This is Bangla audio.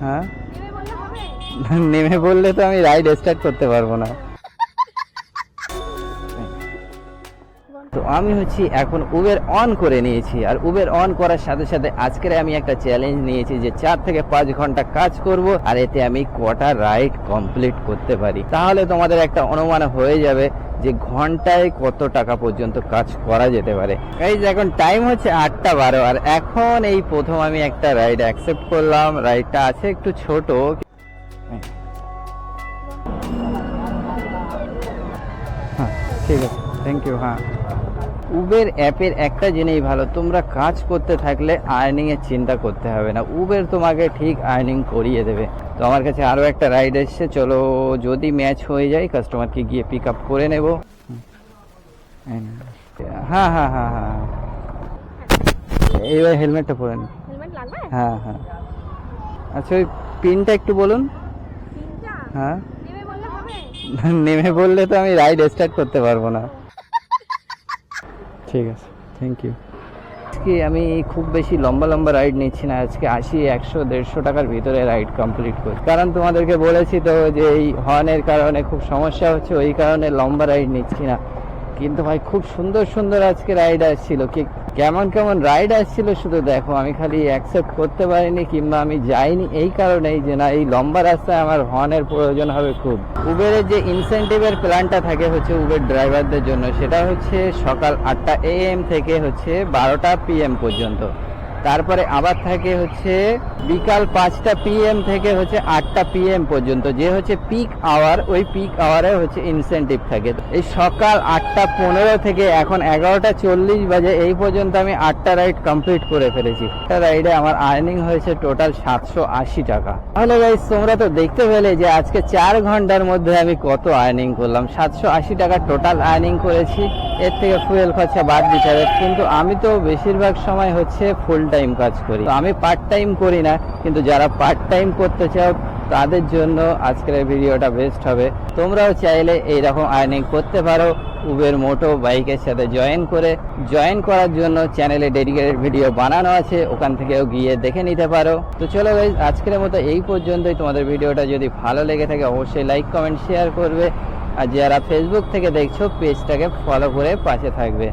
হ্যাঁ নেমে বললে তো আমি রাইড স্টার্ট করতে পারবো না। তো আমি হচ্ছে এখন উবের অন করে নিয়েছি, আর উবের অন করার সাথে সাথে আজকের আমি একটা চ্যালেঞ্জ নিয়েছি যে 4 থেকে 5 ঘন্টা কাজ করব, আর এতে আমি কটা রাইড কমপ্লিট করতে পারি। তাহলে তোমাদের একটা অনুমান হয়ে যাবে যে ঘন্টায় কত টাকা পর্যন্ত কাজ করা যেতে পারে। গাইস এখন টাইম হচ্ছে 8:12, আর এখন এই প্রথম আমি একটা রাইড অ্যাকসেপ্ট করলাম। রাইডটা আছে একটু ছোট। হ্যাঁ ঠিক আছে, থ্যাংক ইউ। হ্যাঁ উবের অ্যাপের একটা জিনিস ভালো, তোমরা কাজ করতে থাকলে আর্নিং এর চিন্তা করতে হবে না, উবের তোমাকে ঠিক আর্নিং করিয়ে দেবে। তো আমার কাছে আরো একটা রাইড এসছে, চলো যদি ম্যাচ হয়ে যায় কাস্টমারকে গিয়ে পিক আপ করে নেব। হ্যাঁ হ্যাঁ হ্যাঁ হ্যাঁ এইবার হেলমেটটা পরে নি। হ্যাঁ হ্যাঁ আচ্ছা ওই পিনটা একটু বলুন। হ্যাঁ নেমে বললে তো আমি রাইড স্টার্ট করতে পারবো না। ঠিক আছে, থ্যাংক ইউ। আজকে আমি খুব বেশি লম্বা লম্বা রাইড নিচ্ছি না, আজকে 80, 100, 150 টাকার ভিতরে রাইড কমপ্লিট করি। কারণ তোমাদেরকে বলেছি তো যে এই হর্নের কারণে খুব সমস্যা হচ্ছে, ওই কারণে লম্বা রাইড নিচ্ছি না। কিন্তু ভাই খুব সুন্দর সুন্দর আজকে রাইড আসছিল, কি কেমন কেমন রাইড আসছিল শুধু দেখো। আমি খালি অ্যাকসেপ্ট করতে পারিনি কিংবা আমি যাইনি এই কারণেই যে না, এই লম্বা রাস্তায় আমার হর্নের প্রয়োজন হবে খুব। উবেরের যে ইনসেন্টিভের প্ল্যানটা থাকে হচ্ছে উবের ড্রাইভারদের জন্য, সেটা হচ্ছে সকাল 8টা AM থেকে হচ্ছে 12টা PM পর্যন্ত। তারপরে আবার থাকে হচ্ছে বিকাল 5টা PM থেকে হচ্ছে 8টা PM পর্যন্ত, যে হচ্ছে পিক আওয়ার। ওই পিক আওয়ারে হচ্ছে ইনসেন্টিভ থাকে। এই সকাল 8:15 থেকে এখন 11:40 বাজে এই পর্যন্ত আমি 8টা রাইড কমপ্লিট করে ফেলেছি। একটা রাইডে আমার আর্নিং হয়েছে টোটাল 780 টাকা। তাহলে গাইস তোমরা তো দেখতে পেলে যে আজকে 4 ঘন্টার মধ্যে আমি কত আর্নিং করলাম। 780 টাকা টোটাল আর্নিং করেছি, এর থেকে ফুয়েল খরচা বাদ দিতে হবে। কিন্তু আমি তো বেশিরভাগ সময় হচ্ছে ফুল টাইম কাজ করি, তো আমি পার্ট টাইম করি না। কিন্তু যারা পার্ট টাইম করতে চাও তাদের জন্য আজকের ভিডিওটা বেস্ট হবে। তোমরাও চাইলে এইরকম আর্নিং করতে পারো উবের মোটো বাইকের সাথে জয়েন করার জন্য চ্যানেলে ডেডিকেটেড ভিডিও বানানো আছে, ওখান থেকেও গিয়ে দেখে নিতে পারো। তো চলো গাইস আজকের মতো এই পর্যন্তই। তোমাদের ভিডিওটা যদি ভালো লেগে থাকে অবশ্যই লাইক কমেন্ট শেয়ার করবে, আর যারা ফেসবুক থেকে দেখছো পেজটাকে ফলো করে পাশে থাকবে।